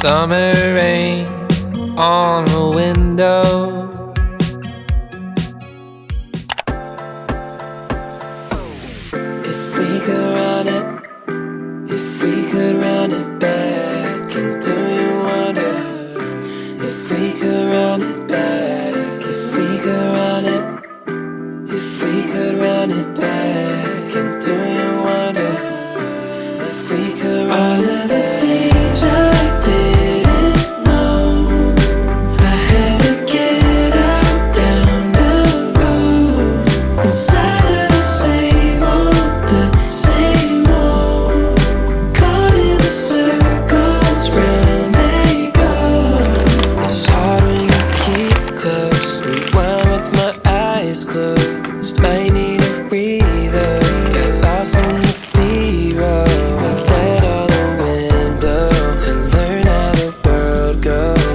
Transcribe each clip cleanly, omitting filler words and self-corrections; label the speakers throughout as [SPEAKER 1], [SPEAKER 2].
[SPEAKER 1] summer rain on the window. If we could run it, if we could run it back, and do you wonder if we could run it back, if we could run it, if we could run it back, and do you wonder if we could run all of the things I didn't know I had to get out down the road inside of the same old caught in the circles round they go. It's hard when you keep close, rewind with my eyes closed. Might need a breather, get lost in the B-roll. Let all the window to learn how the world goes.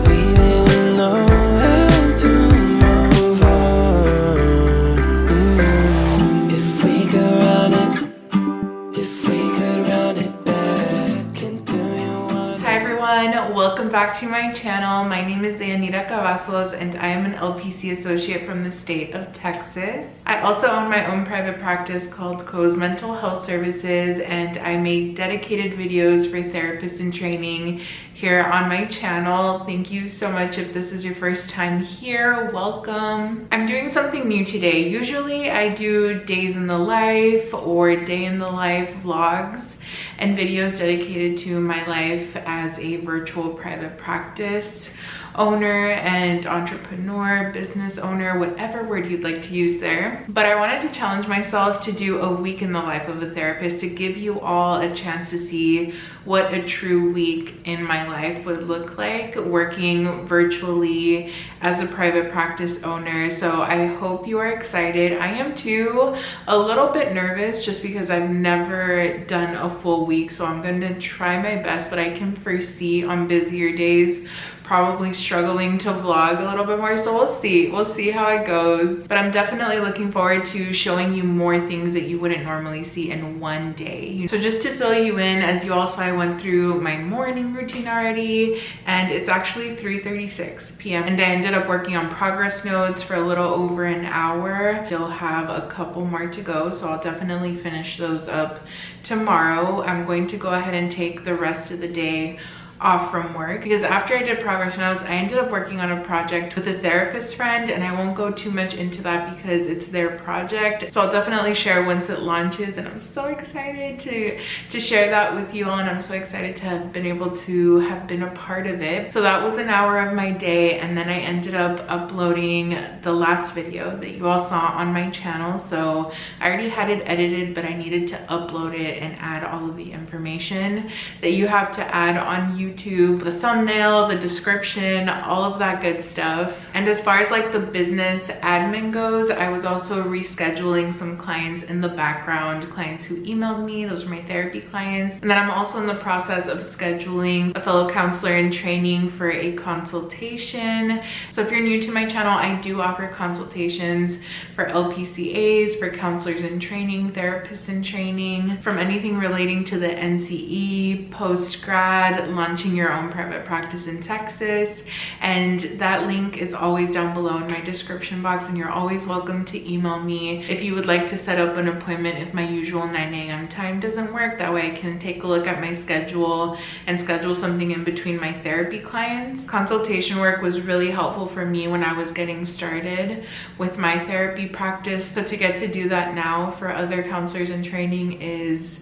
[SPEAKER 1] We didn't know how to move on. If we could run it, if we could run it back, and do you want?
[SPEAKER 2] Hi everyone, welcome back to my channel. My name is deyaniracavazos and I am an LPC-associate from the state of Texas. I also own my own private practice called Coze Mental Health Services, and I make dedicated videos for therapists in training here on my channel. Thank you so much. If this is your first time here, welcome. I'm doing something new today. Usually I do days in the life or day in the life vlogs and videos dedicated to my life as a virtual private practice owner and entrepreneur, business owner, whatever word you'd like to use there. But I wanted to challenge myself to do a week in the life of a therapist, to give you all a chance to see what a true week in my life would look like working virtually as a private practice owner. So I hope you are excited. I am too, a little bit nervous just because I've never done a full week. So I'm going to try my best, but I can foresee on busier days probably struggling to vlog a little bit more, so we'll see how it goes. But I'm definitely looking forward to showing you more things that you wouldn't normally see in one day. So just to fill you in, as you all saw, I went through my morning routine already, and it's actually 3:36 p.m. and I ended up working on progress notes for a little over an hour. Still have a couple more to go, so I'll definitely finish those up tomorrow. I'm going to go ahead and take the rest of the day off from work because after I did progress notes, I ended up working on a project with a therapist friend, and I won't go too much into that because it's their project. So I'll definitely share once it launches, and I'm so excited to share that with you all, and I'm so excited to have been able to have been a part of it. So that was an hour of my day, and then I ended up uploading the last video that you all saw on my channel. So I already had it edited, but I needed to upload it and add all of the information that you have to add on YouTube, the thumbnail, the description, all of that good stuff. And as far as like the business admin goes, I was also rescheduling some clients in the background, clients who emailed me. Those were my therapy clients. And then I'm also in the process of scheduling a fellow counselor in training for a consultation. So if you're new to my channel, I do offer consultations for LPCAs, for counselors in training, therapists in training, from anything relating to the NCE, post-grad, launching your own private practice in Texas. And that link is always down below in my description box, and you're always welcome to email me if you would like to set up an appointment if my usual 9 a.m. time doesn't work. That way I can take a look at my schedule and schedule something in between my therapy clients. Consultation work was really helpful for me when I was getting started with my therapy practice. So to get to do that now for other counselors in training is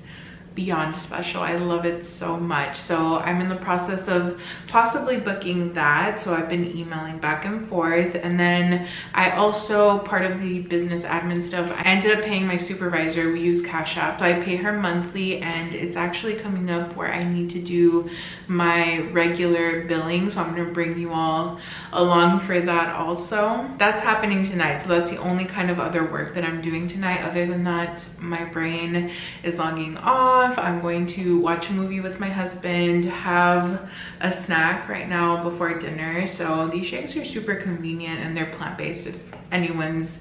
[SPEAKER 2] beyond special. I love it so much. So I'm in the process of possibly booking that. So I've been emailing back and forth. And then I also, part of the business admin stuff, I ended up paying my supervisor. We use Cash App. So I pay her monthly, and it's actually coming up where I need to do my regular billing. So I'm going to bring you all along for that also. That's happening tonight. So that's the only kind of other work that I'm doing tonight. Other than that, my brain is logging off. I'm going to watch a movie with my husband, have a snack right now before dinner. So these shakes are super convenient, and they're plant-based if anyone's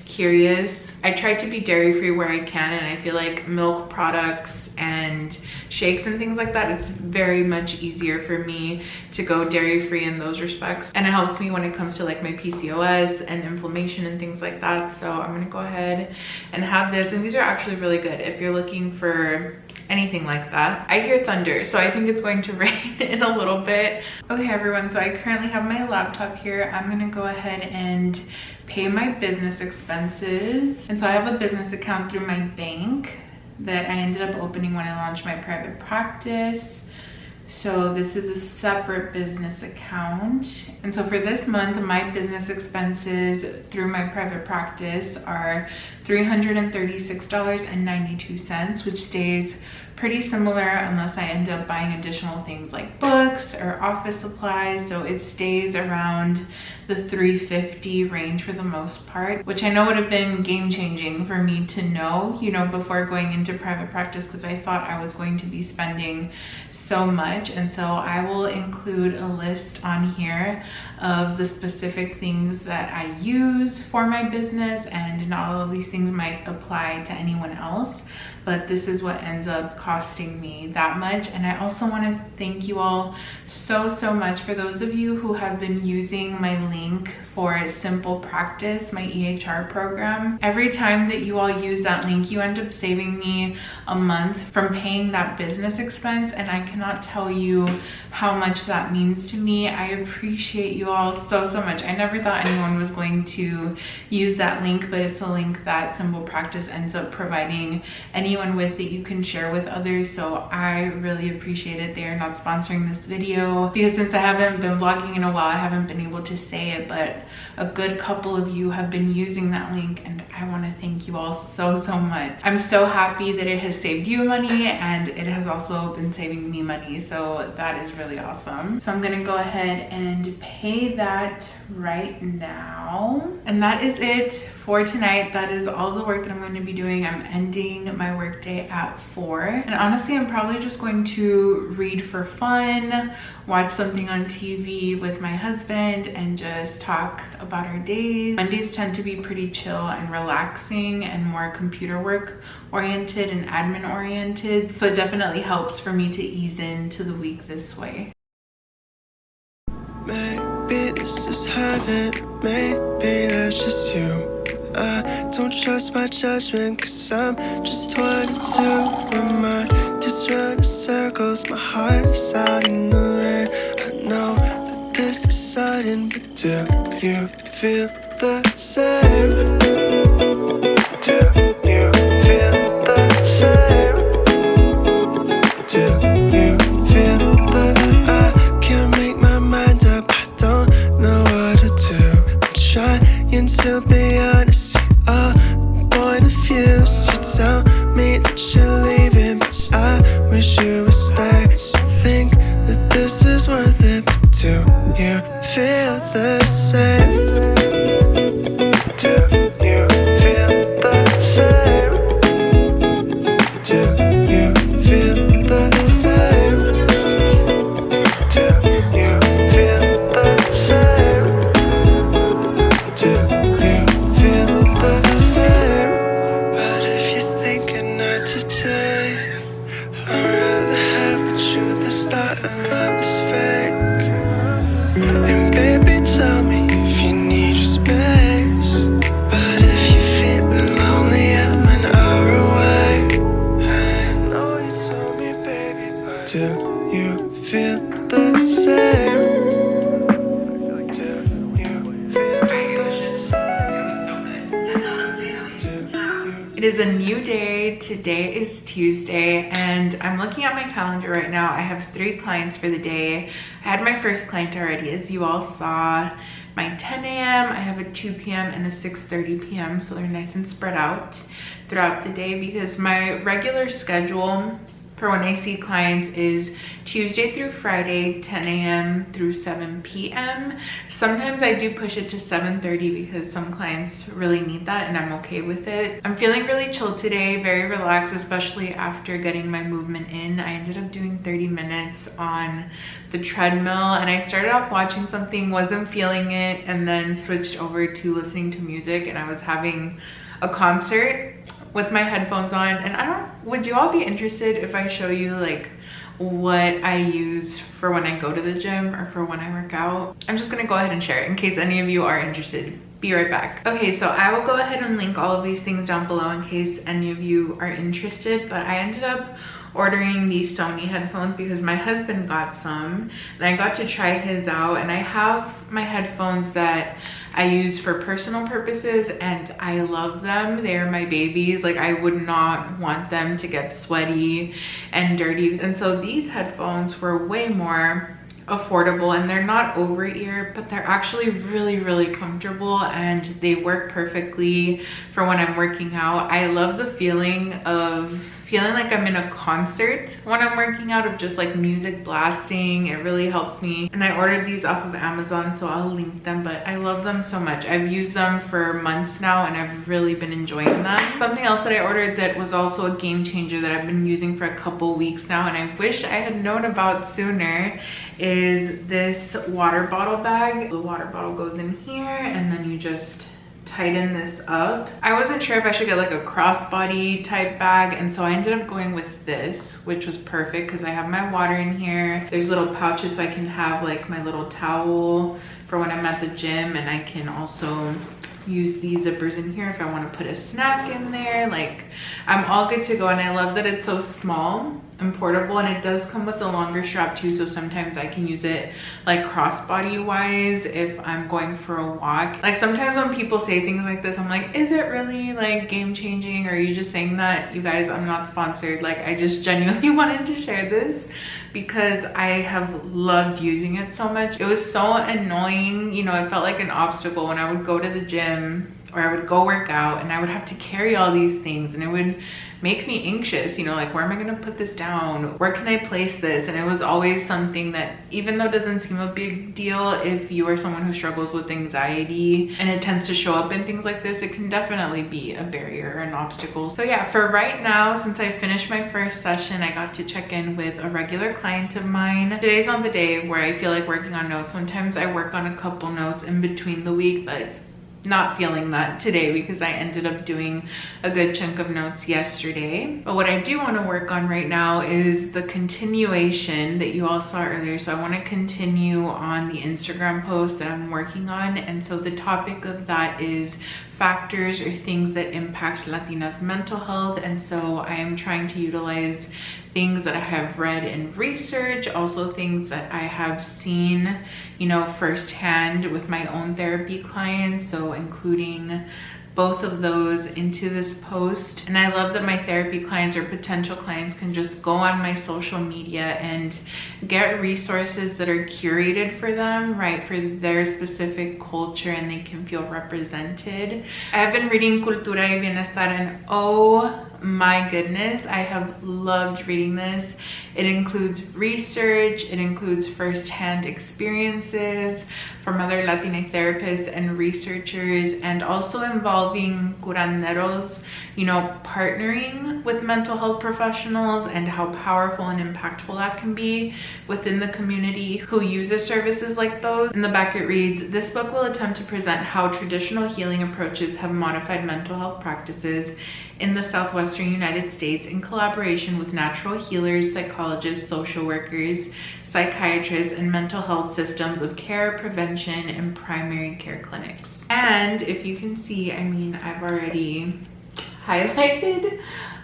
[SPEAKER 2] curious. I try to be dairy free where I can, and I feel like milk products and shakes and things like that, it's very much easier for me to go dairy free in those respects, and it helps me when it comes to like my PCOS and inflammation and things like that. So I'm gonna go ahead and have this, and these are actually really good if you're looking for anything like that. I hear thunder, so I think it's going to rain in a little bit. Okay everyone, so I currently have my laptop here. I'm gonna go ahead and pay my business expenses. And so I have a business account through my bank that I ended up opening when I launched my private practice. So this is a separate business account. And so for this month, my business expenses through my private practice are $336.92, which stays pretty similar unless I end up buying additional things like books or office supplies. So it stays around the $350 range for the most part, which I know would have been game changing for me to know, you know, before going into private practice, because I thought I was going to be spending so much. And so I will include a list on here of the specific things that I use for my business, and not all of these things might apply to anyone else, but this is what ends up costing me that much. And I also want to thank you all so much for those of you who have been using my link for Simple Practice, my EHR program. Every time that you all use that link, you end up saving me a month from paying that business expense, and I cannot tell you how much that means to me. I appreciate you all so much. I never thought anyone was going to use that link, but it's a link that Simple Practice ends up providing anyone with that you can share with others. So I really appreciate it. They are not sponsoring this video because since I haven't been vlogging in a while, I haven't been able to say it, but a good couple of you have been using that link, and I want to thank you all so much. I'm so happy that it has saved you money, and it has also been saving me money, so that is really awesome. So I'm gonna go ahead and pay that right now, and that is it for tonight. That is all the work that I'm going to be doing. I'm ending my workday at 4, and honestly I'm probably just going to read for fun, watch something on TV with my husband, and just talk about our days. Mondays tend to be pretty chill and relaxing and more computer work oriented and admin oriented, so it definitely helps for me to ease into the week this way.
[SPEAKER 1] Maybe this is heaven, maybe that's just you. I don't trust my judgment, cause I'm just 22. My mind just running circles, my heart is out in the rain. I know that this is sudden, but do you feel the same? Do you feel the same? Do you feel the I can't make my mind up, I don't know what to do. I'm trying to be honest, a point of view. So you tell me that you're leaving, but I wish you would stay. I think that this is worth it, but do you feel the same? Do you feel the same? Do you feel the same? Do you feel the same? Do you feel the same? But if you're thinking not today, I'd rather have the truth than start and love is fake. And baby, tell me if you need your space. But if you're feeling lonely, I'm an hour away. I know you told me, baby, but do you feel the same? Do you feel the same?
[SPEAKER 2] It is a new day. Today is Tuesday, and I'm looking at my calendar right now. I have 3 clients for the day. I had my first client already, as you all saw. My 10 a.m., I have a 2 p.m. and a 6:30 p.m. So they're nice and spread out throughout the day, because my regular schedule for when I see clients is Tuesday through Friday, 10 a.m. through 7 p.m. Sometimes I do push it to 7:30 because some clients really need that and I'm okay with it. I'm feeling really chill today, very relaxed, especially after getting my movement in. I ended up doing 30 minutes on the treadmill and I started off watching something, wasn't feeling it, and then switched over to listening to music, and I was having a concert with my headphones on. And would you all be interested if I show you like what I use for when I go to the gym or for when I work out? I'm just gonna go ahead and share it in case any of you are interested. Be right back. Okay, so I will go ahead and link all of these things down below in case any of you are interested, but I ended up ordering these Sony headphones because my husband got some and I got to try his out, and I have my headphones that I use for personal purposes and I love them. They're my babies. Like, I would not want them to get sweaty and dirty. And so these headphones were way more affordable, and they're not over ear, but they're actually really comfortable and they work perfectly for when I'm working out. I love the feeling of feeling like I'm in a concert when I'm working out, of just like music blasting. It really helps me. And I ordered these off of Amazon, so I'll link them, but I love them so much. I've used them for months now and I've really been enjoying them. Something else that I ordered that was also a game changer that I've been using for a couple weeks now and I wish I had known about sooner is this water bottle bag. The water bottle goes in here and then you just tighten this up. I wasn't sure if I should get like a crossbody type bag, and so I ended up going with this, which was perfect because I have my water in here. There's little pouches so I can have like my little towel for when I'm at the gym, and I can also use these zippers in here if I want to put a snack in there. Like, I'm all good to go, and I love that it's so small and portable, and it does come with a longer strap too, so sometimes I can use it like crossbody wise if I'm going for a walk. Like, sometimes when people say things like this, I'm like, is it really like game changing, or are you just saying that? You guys, I'm not sponsored. Like, I just genuinely wanted to share this because I have loved using it so much. It was so annoying, you know, it felt like an obstacle when I would go to the gym or I would go work out and I would have to carry all these things, and it would make me anxious, you know, like, where am I gonna put this down? Where can I place this? And it was always something that, even though it doesn't seem a big deal, if you are someone who struggles with anxiety and it tends to show up in things like this, it can definitely be a barrier or an obstacle. So yeah, for right now, since I finished my first session, I got to check in with a regular client of mine. Today's not the day where I feel like working on notes. Sometimes I work on a couple notes in between the week, but not feeling that today because I ended up doing a good chunk of notes yesterday. But what I do want to work on right now is the continuation that you all saw earlier. So I want to continue on the Instagram post that I'm working on, and so the topic of that is factors or things that impact Latinas' mental health. And so I am trying to utilize things that I have read in research, also things that I have seen, you know, firsthand with my own therapy clients, so including both of those into this post. And I love that my therapy clients or potential clients can just go on my social media and get resources that are curated for them, right, for their specific culture, and they can feel represented. I have been reading Cultura Y Bienestar, and oh my goodness, I have loved reading this. It includes research, it includes firsthand experiences from other Latina therapists and researchers, and also involving curanderos, you know, partnering with mental health professionals and how powerful and impactful that can be within the community who uses services like those. In the back it reads, "This book will attempt to present how traditional healing approaches have modified mental health practices in the Southwestern United States in collaboration with natural healers, psychologists, social workers, psychiatrists, and mental health systems of care, prevention, and primary care clinics." And if you can see, I mean, I've already highlighted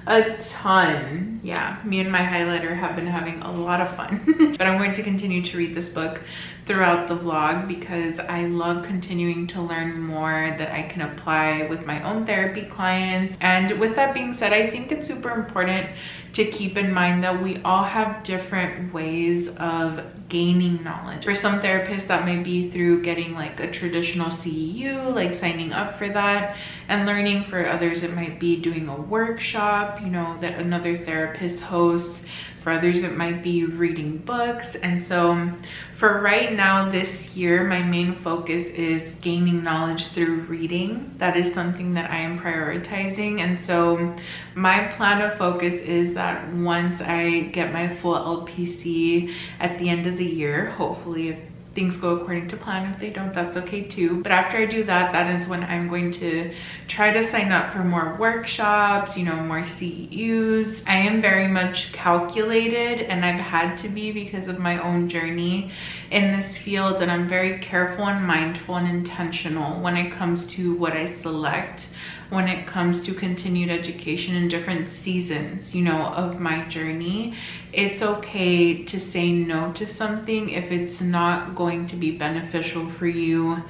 [SPEAKER 2] a ton. Yeah, me and my highlighter have been having a lot of fun. But I'm going to continue to read this book throughout the vlog because I love continuing to learn more that I can apply with my own therapy clients. And with that being said, I think it's super important to keep in mind that we all have different ways of gaining knowledge. For some therapists, that may be through getting like a traditional CEU, like signing up for that and learning. For others, it might be doing a workshop, you know, that another therapist hosts. For others, it might be reading books. And so for right now, this year, my main focus is gaining knowledge through reading. That is something that I am prioritizing. And so my plan of focus is that once I get my full LPC at the end of the year, hopefully, if things go according to plan. If they don't, that's okay too. But after I do that, that is when I'm going to try to sign up for more workshops, you know, more CEUs. I am very much calculated, and I've had to be because of my own journey in this field. And I'm very careful and mindful and intentional when it comes to what I select, when it comes to continued education in different seasons, you know, of my journey. It's okay to say no to something if it's not going to be beneficial for you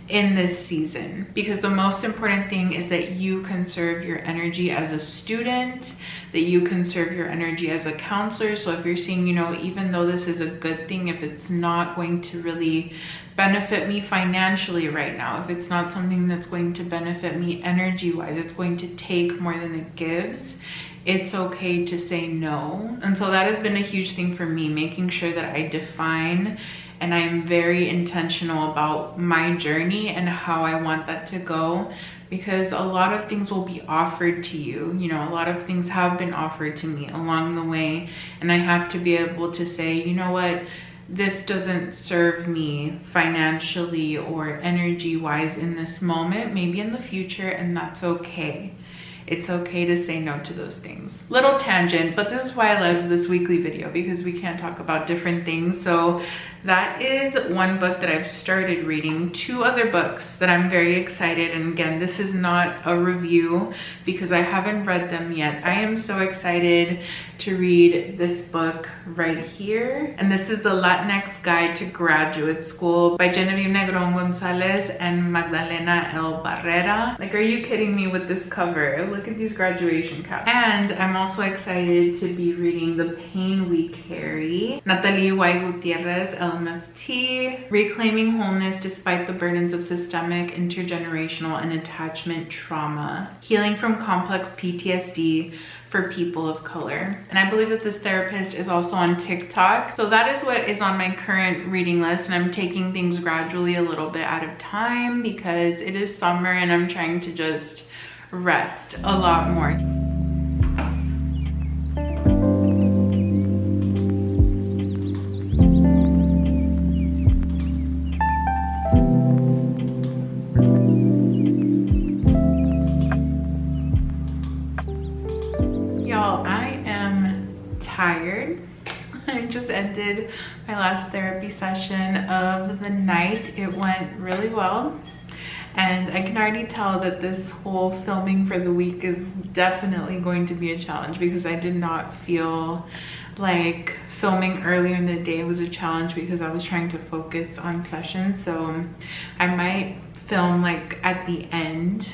[SPEAKER 2] in this season, because the most important thing is that you conserve your energy as a student, that you conserve your energy as a counselor. So if you're seeing, you know, even though this is a good thing, if it's not going to really benefit me financially right now, if it's not something that's going to benefit me energy wise, it's going to take more than it gives, it's okay to say no. And so that has been a huge thing for me, making sure that I define and I'm very intentional about my journey and how I want that to go, because a lot of things will be offered to you. You know, a lot of things have been offered to me along the way, and I have to be able to say, you know what, this doesn't serve me financially or energy wise in this moment, maybe in the future, and that's okay. It's okay to say no to those things. Little tangent, but this is why I love this weekly video, because we can talk about different things. So that is one book that I've started reading. 2 other books that I'm very excited. And again, this is not a review because I haven't read them yet. I am so excited to read this book right here. And this is the Latinx Guide to Graduate School by Genevieve Negron Gonzalez and Magdalena L. Barrera. Like, are you kidding me with this cover? Look at these graduation caps. And I'm also excited to be reading The Pain We Carry, Natalie Y. Gutierrez, LMFT, Reclaiming Wholeness Despite the Burdens of Systemic, Intergenerational, and Attachment Trauma, Healing from Complex PTSD for People of Color. And I believe that this therapist is also on TikTok. So that is what is on my current reading list, and I'm taking things gradually a little bit at a time because it is summer and I'm trying to just rest a lot more. Y'all, I am tired. I just ended my last therapy session of the night. It went really well. And I can already tell that this whole filming for the week is definitely going to be a challenge, because I did not feel like filming earlier in the day was a challenge because I was trying to focus on sessions. So I might film like at the end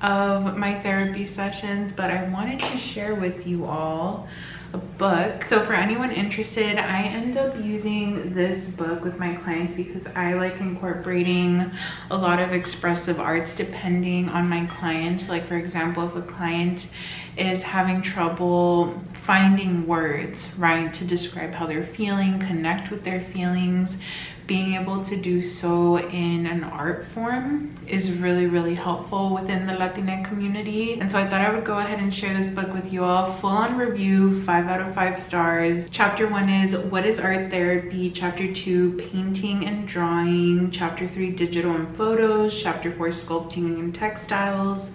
[SPEAKER 2] of my therapy sessions, but I wanted to share with you all a book. So for anyone interested, I end up using this book with my clients because I like incorporating a lot of expressive arts depending on my client. Like, for example, if a client is having trouble finding words, right, to describe how they're feeling, connect with their feelings, being able to do so in an art form is really, really helpful within the Latinx community. And so I thought I would go ahead and share this book with you all. Full on review, 5 out of 5 stars. Chapter 1 is What is Art Therapy? Chapter 2, Painting and Drawing. Chapter 3, Digital and Photos. Chapter 4, Sculpting and Textiles.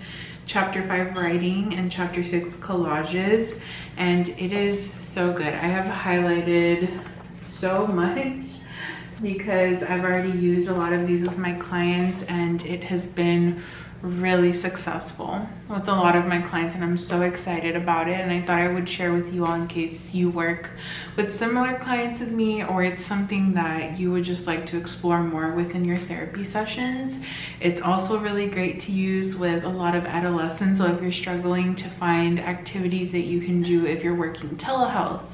[SPEAKER 2] Chapter 5, Writing. And Chapter 6, Collages. And it is so good. I have highlighted so much because I've already used a lot of these with my clients, and it has been really successful with a lot of my clients, and I'm so excited about it. And I thought I would share with you all in case you work with similar clients as me, or it's something that you would just like to explore more within your therapy sessions. It's also really great to use with a lot of adolescents. So if you're struggling to find activities that you can do if you're working telehealth,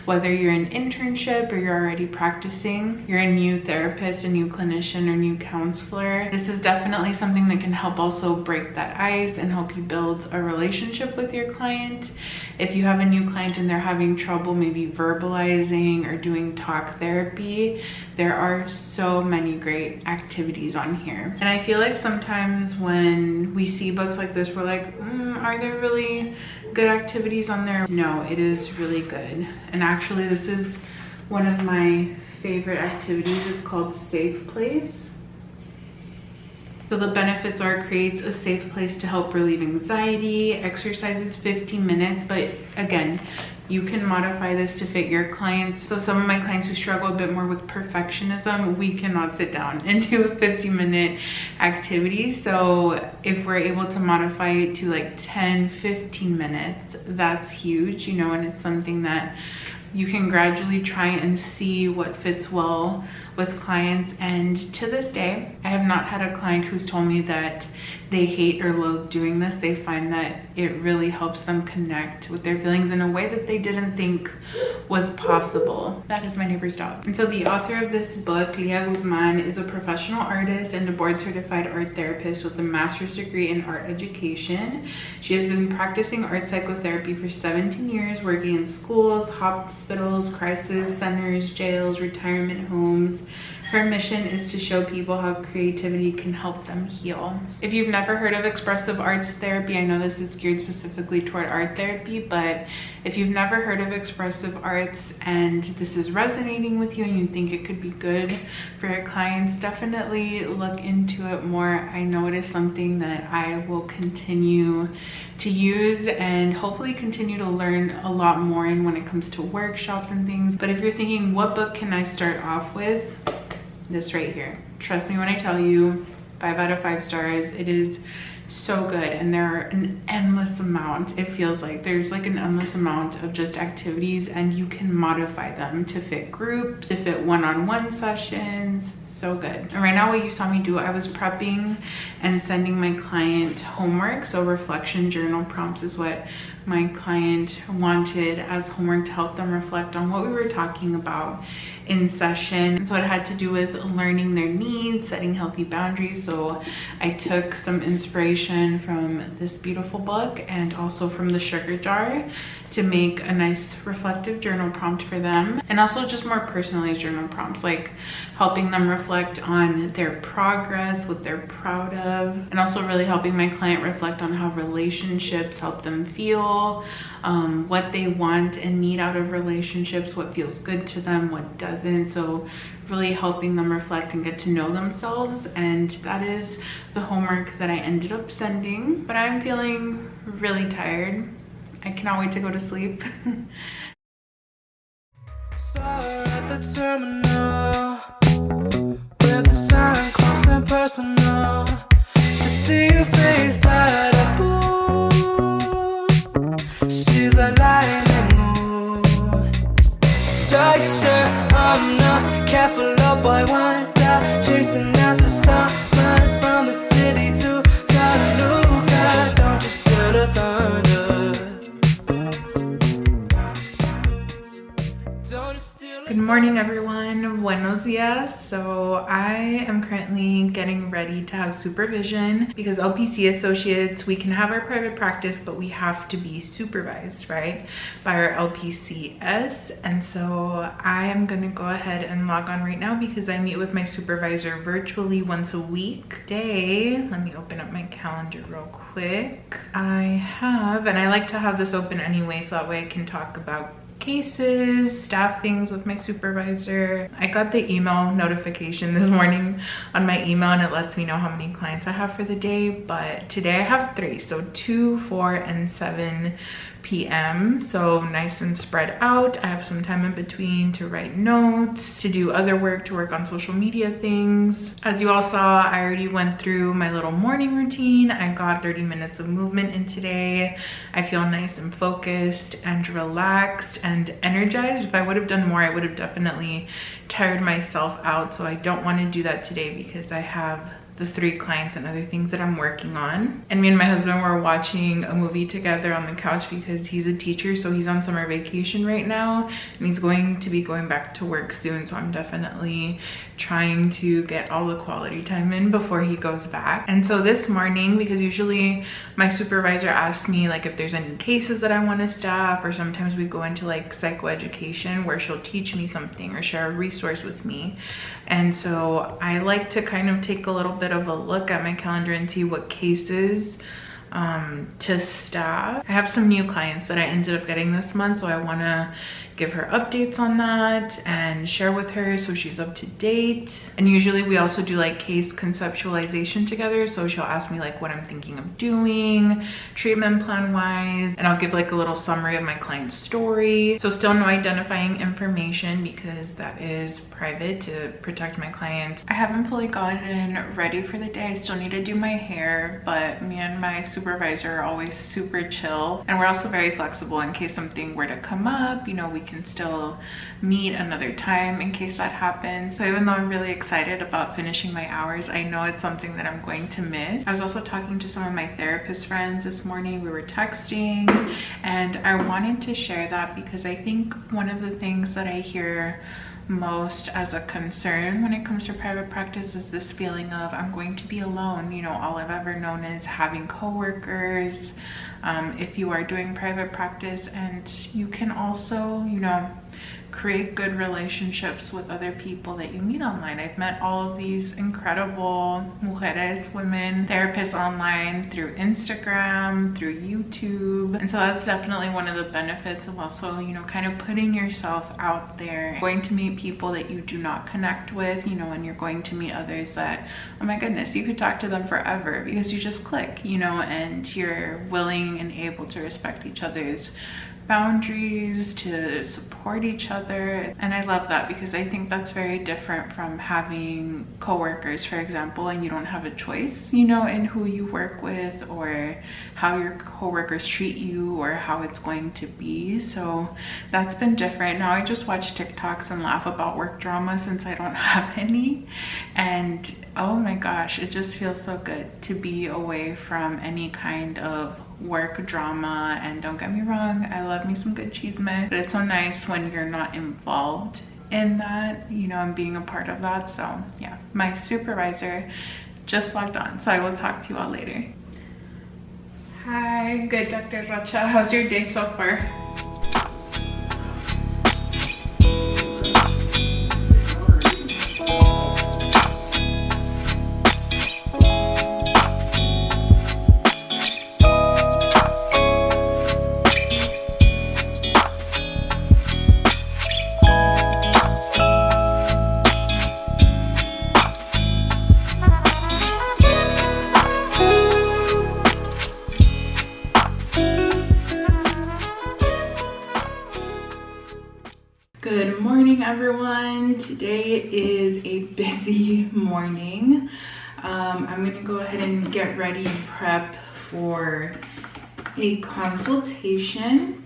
[SPEAKER 2] whether you're in internship or you're already practicing, you're a new therapist, a new clinician, or new counselor, this is definitely something that can help also break that ice and help you to build a relationship with your client. If you have a new client and they're having trouble maybe verbalizing or doing talk therapy, there are so many great activities on here. And I feel like sometimes when we see books like this, we're like, are there really good activities on there? No, it is really good. And actually, this is one of my favorite activities. It's called Safe Place. So the benefits are: creates a safe place to help relieve anxiety, exercises 15 minutes, but again, you can modify this to fit your clients. So some of my clients who struggle a bit more with perfectionism, we cannot sit down and do a 50-minute activity. So if we're able to modify it to like 10, 15 minutes, that's huge, you know, and it's something that you can gradually try and see what fits well with clients. And to this day, I have not had a client who's told me that they hate or loathe doing this. They find that it really helps them connect with their feelings in a way that they didn't think was possible. That is my neighbor's dog. And so the author of this book, Leah Guzman, is a professional artist and a board-certified art therapist with a master's degree in art education. She has been practicing art psychotherapy for 17 years, working in schools, hospitals, crisis centers, jails, retirement homes. Her mission is to show people how creativity can help them heal. If you've never heard of expressive arts therapy, I know this is geared specifically toward art therapy, but if you've never heard of expressive arts and this is resonating with you and you think it could be good for your clients, definitely look into it more. I know it is something that I will continue to use and hopefully continue to learn a lot more in when it comes to workshops and things. But if you're thinking, what book can I start off with? This right here. Trust me when I tell you, 5 out of 5 stars. It is so good, and there are an endless amount. It feels like there's like an endless amount of just activities, and you can modify them to fit groups, to fit one-on-one sessions. So good. And right now, what you saw me do, I was prepping and sending my client homework. So reflection journal prompts is what my client wanted as homework to help them reflect on what we were talking about in session. So it had to do with learning their needs, setting healthy boundaries. So I took some inspiration from this beautiful book and also from the sugar jar to make a nice reflective journal prompt for them, and also just more personalized journal prompts, like helping them reflect on their progress, what they're proud of, and also really helping my client reflect on how relationships help them feel, what they want and need out of relationships, what feels good to them, what doesn't. So really helping them reflect and get to know themselves. And that is the homework that I ended up sending. But I'm feeling really tired. I cannot wait to go to sleep.
[SPEAKER 1] Saw her at the terminal with the sign close and personal. To see your face light up, ooh, she's a lightning mood. Strike sure I'm not careful, oh boy, wonder, chasing out the summers from the city to Chattanooga. Don't you stir the thunder.
[SPEAKER 2] Good morning, everyone. Buenos dias. So I am currently getting ready to have supervision because LPC-associates, we can have our private practice, but we have to be supervised, right, by our LPCS. And so I am going to go ahead and log on right now because I meet with my supervisor virtually once a week. Today, let me open up my calendar real quick. I have, and I like to have this open anyway so that way I can talk about cases, staff things with my supervisor. I got the email notification this morning on my email and it lets me know how many clients I have for the day, but today I have 3, so 2, 4, and 7 p.m. so nice and spread out. I have some time in between to write notes, to do other work, to work on social media things. As you all saw, I already went through my little morning routine. I got 30 minutes of movement in today. I feel nice and focused and relaxed and energized. If I would have done more, I would have definitely tired myself out, so I don't want to do that today because I have the 3 clients and other things that I'm working on. And me and my husband were watching a movie together on the couch because he's a teacher, so he's on summer vacation right now and he's going to be going back to work soon. So I'm definitely trying to get all the quality time in before he goes back. And so this morning, because usually my supervisor asks me like if there's any cases that I want to staff, or sometimes we go into like psychoeducation where she'll teach me something or share a resource with me. And so I like to kind of take a little bit of a look at my calendar and see what cases to staff. I have some new clients that I ended up getting this month, so I want to give her updates on that and share with her so she's up to date. And usually we also do like case conceptualization together, so she'll ask me like what I'm thinking of doing treatment plan wise, and I'll give like a little summary of my client's story. So still no identifying information because that is private to protect my clients. I haven't fully gotten ready for the day. I still need to do my hair, but me and my supervisor are always super chill, and we're also very flexible in case something were to come up. You know, we can still meet another time in case that happens. So even though I'm really excited about finishing my hours, I know it's something that I'm going to miss. I was also talking to some of my therapist friends this morning. We were texting, and I wanted to share that because I think one of the things that I hear most as a concern when it comes to private practice is this feeling of I'm going to be alone. You know, all I've ever known is having coworkers. If you are doing private practice, and you can also, you know, create good relationships with other people that you meet online. I've met all of these incredible mujeres, women, therapists online through Instagram, through YouTube. And so that's definitely one of the benefits of also, you know, kind of putting yourself out there, going to meet people that you do not connect with, you know, and you're going to meet others that, oh my goodness, you could talk to them forever because you just click, you know, and you're willing and able to respect each other's boundaries, to support each other. And I love that because I think that's very different from having coworkers, for example, and you don't have a choice, you know, in who you work with or how your coworkers treat you or how it's going to be. So that's been different. Now I just watch TikToks and laugh about work drama since I don't have any, and oh my gosh, it just feels so good to be away from any kind of work drama. And don't get me wrong, I love me some good chisme, but it's so nice when you're not involved in that, you know, and being a part of that. So yeah, my supervisor just logged on, so I will talk to you all later. Hi, good Dr. Rocha, how's your day so far? Good morning, everyone. Today is a busy morning. I'm gonna go ahead and get ready and prep for a consultation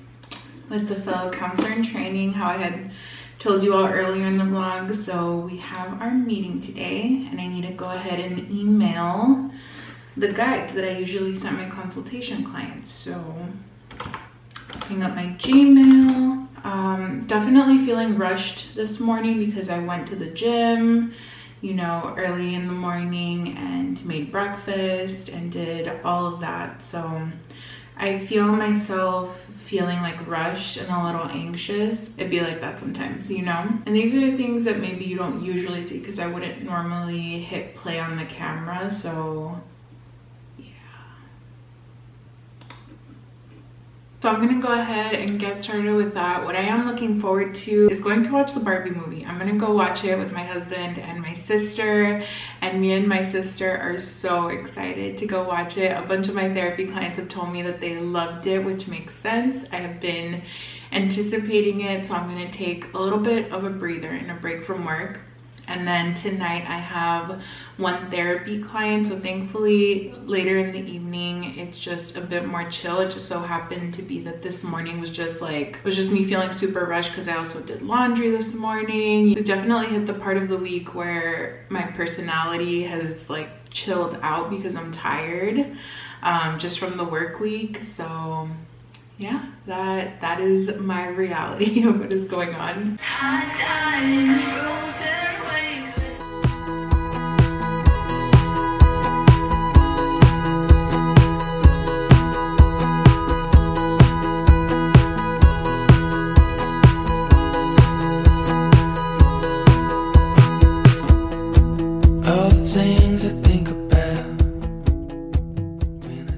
[SPEAKER 2] with the fellow counselor in training, how I had told you all earlier in the vlog. So we have our meeting today, and I need to go ahead and email the guides that I usually send my consultation clients. So picking up my Gmail. Definitely feeling rushed this morning because I went to the gym, you know, early in the morning and made breakfast and did all of that. So I feel myself feeling like rushed and a little anxious. It'd be like that sometimes, you know? And these are the things that maybe you don't usually see because I wouldn't normally hit play on the camera. So So I'm gonna go ahead and get started with that. What I am looking forward to is going to watch the Barbie movie. I'm gonna go watch it with my husband and my sister, and me and my sister are so excited to go watch it. A bunch of my therapy clients have told me that they loved it, which makes sense. I have been anticipating it, so I'm gonna take a little bit of a breather and a break from work. And then tonight I have one therapy client, so thankfully later in the evening it's just a bit more chill. It just so happened to be that this morning was just me feeling super rushed because I also did laundry this morning. We definitely hit the part of the week where my personality has like chilled out because I'm tired just from the work week. So yeah, that is my reality of what is going on.
[SPEAKER 1] All the things I think about.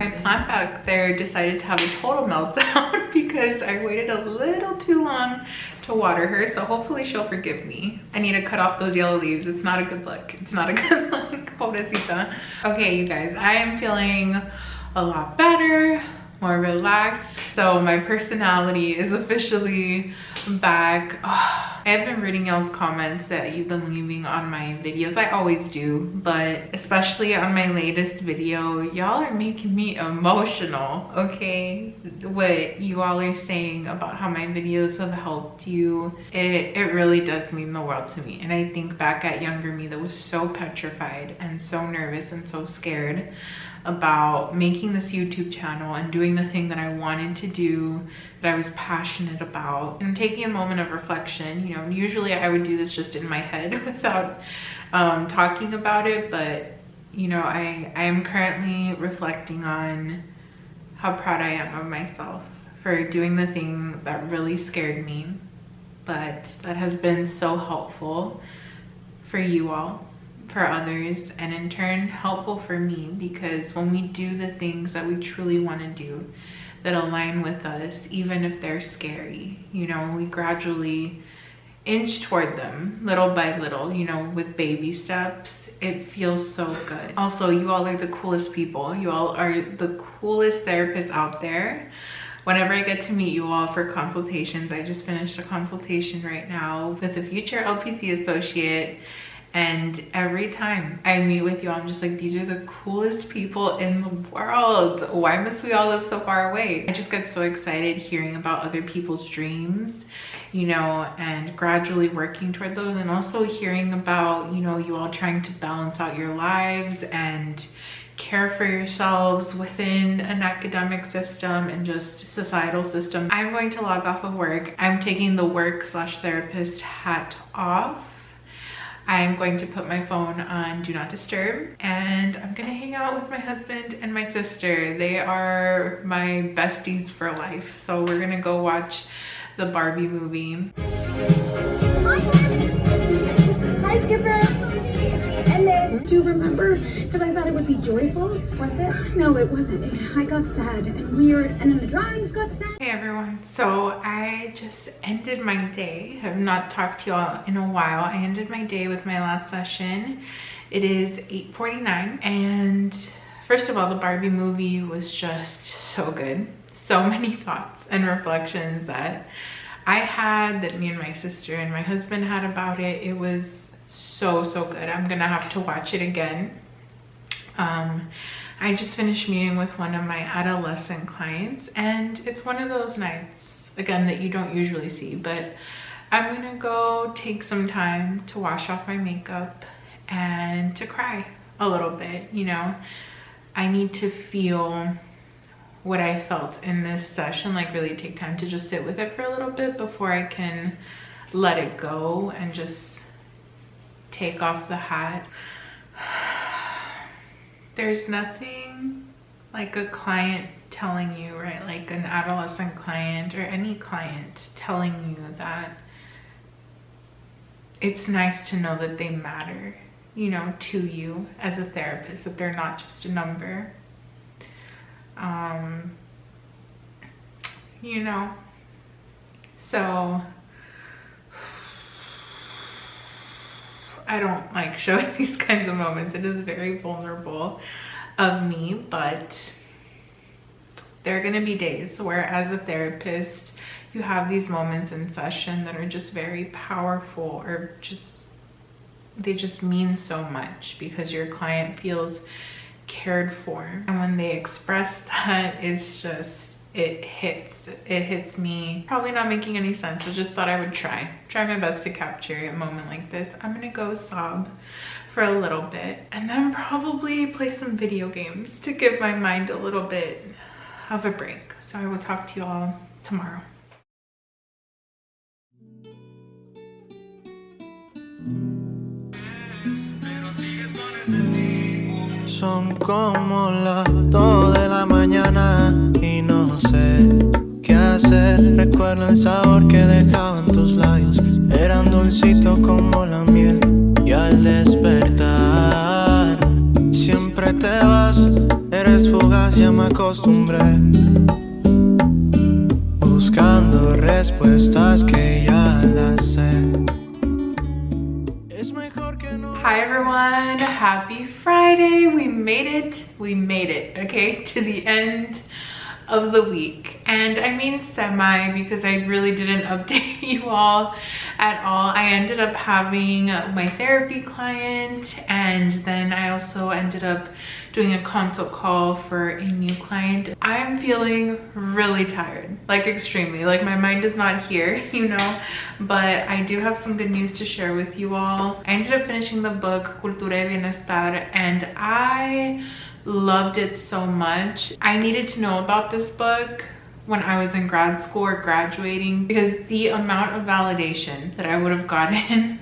[SPEAKER 2] My plant back there decided to have a total meltdown because I waited a little too long to water her, so hopefully she'll forgive me. I need to cut off those yellow leaves. It's not a good look. It's not a good look. Pobrecita. Okay, you guys, I am feeling a lot better, more relaxed. So my personality is officially back. Oh, I have been reading y'all's comments that you've been leaving on my videos. I always do, but especially on my latest video, y'all are making me emotional, okay? What you all are saying about how my videos have helped you, it really does mean the world to me. And I think back at younger me that was so petrified and so nervous and so scared about making this YouTube channel and doing the thing that I wanted to do, that I was passionate about, and taking a moment of reflection. You know, usually I would do this just in my head without talking about it, but you know, I am currently reflecting on how proud I am of myself for doing the thing that really scared me, but that has been so helpful for you all, for others, and in turn helpful for me, because when we do the things that we truly want to do that align with us, even if they're scary, you know, we gradually inch toward them little by little, you know, with baby steps. It feels so good. Also, you all are the coolest people. You all are the coolest therapists out there. Whenever I get to meet you all for consultations, I just finished a consultation right now with a future LPC-associate. And every time I meet with you, I'm just like, these are the coolest people in the world. Why must we all live so far away? I just get so excited hearing about other people's dreams, you know, and gradually working toward those. And also hearing about, you know, you all trying to balance out your lives and care for yourselves within an academic system and just societal system. I'm going to log off of work. I'm taking the work/therapist hat off. I'm going to put my phone on Do Not Disturb, and I'm gonna hang out with my husband and my sister. They are my besties for life. So we're gonna go watch the Barbie movie.
[SPEAKER 3] Hi, Skipper. And then, do you remember? Because I thought it would be joyful. Was it? No, it wasn't. I got sad and weird, and then the drawings got sad.
[SPEAKER 2] Hey everyone, so I just ended my day. I've not talked to y'all in a while. I ended my day with my last session. It is 8:49, and first of all, the Barbie movie was just so good. So many thoughts and reflections that I had, that me and my sister and my husband had about it. It was so good. I'm gonna have to watch it again. I just finished meeting with one of my adolescent clients, and it's one of those nights, again, that you don't usually see, but I'm gonna go take some time to wash off my makeup and to cry a little bit. You know, I need to feel what I felt in this session, like really take time to just sit with it for a little bit before I can let it go and just take off the hat. There's nothing like a client telling you, right? Like an adolescent client or any client telling you that it's nice to know that they matter, you know, to you as a therapist, that they're not just a number. You know, so I don't like showing these kinds of moments. It is very vulnerable of me, but there are going to be days where as a therapist you have these moments in session that are just very powerful, or just they just mean so much because your client feels cared for, and when they express that, it's just it hits me. Probably not making any sense, but just thought I would try my best to capture a moment like this. I'm gonna go sob for a little bit and then probably play some video games to give my mind a little bit of a break. So I will talk to you all tomorrow.
[SPEAKER 4] Son como las 2 de la mañana y no sé qué hacer. Recuerdo el sabor que dejaban tus labios, eran dulcitos como la miel. Y al despertar siempre te vas, eres fugaz, ya me acostumbré, buscando respuestas que ya las sé.
[SPEAKER 2] Hi everyone, happy Friday. We made it, okay, to the end of the week. And I mean semi, because I really didn't update you all at all. I ended up having my therapy client, and then I also ended up doing a consult call for a new client. I'm feeling really tired, like extremely, like my mind is not here, you know, but I do have some good news to share with you all. I ended up finishing the book Cultura Y Bienestar, and I loved it so much. I needed to know about this book when I was in grad school or graduating, because the amount of validation that I would have gotten,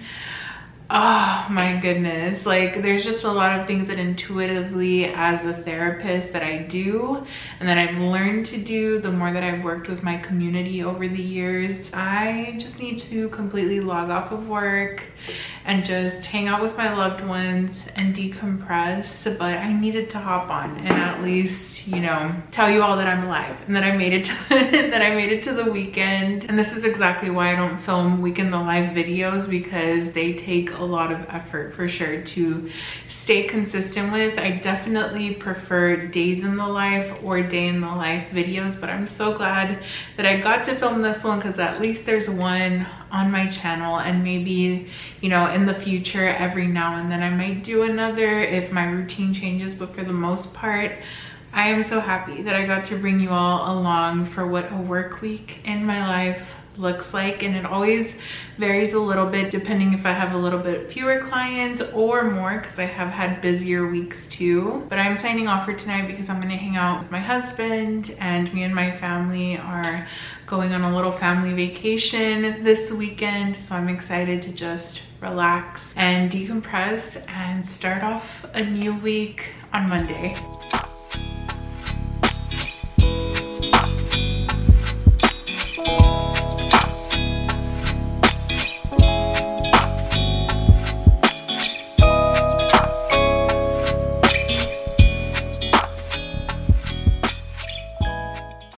[SPEAKER 2] oh my goodness, like there's just a lot of things that intuitively as a therapist that I do and that I've learned to do the more that I've worked with my community over the years. I just need to completely log off of work and just hang out with my loved ones and decompress. But I needed to hop on and at least, you know, tell you all that I'm alive and that I made it to that I made it to the weekend. And this is exactly why I don't film weekend the live videos, because they take a lot of effort for sure to stay consistent with. I definitely prefer days in the life or day in the life videos, but I'm so glad that I got to film this one, because at least there's one on my channel, and maybe, you know, in the future every now and then I might do another if my routine changes. But for the most part, I am so happy that I got to bring you all along for what a work week in my life looks like. And it always varies a little bit depending if I have a little bit fewer clients or more, because I have had busier weeks too. But I'm signing off for tonight because I'm going to hang out with my husband, and me and my family are going on a little family vacation this weekend. So I'm excited to just relax and decompress and start off a new week on Monday.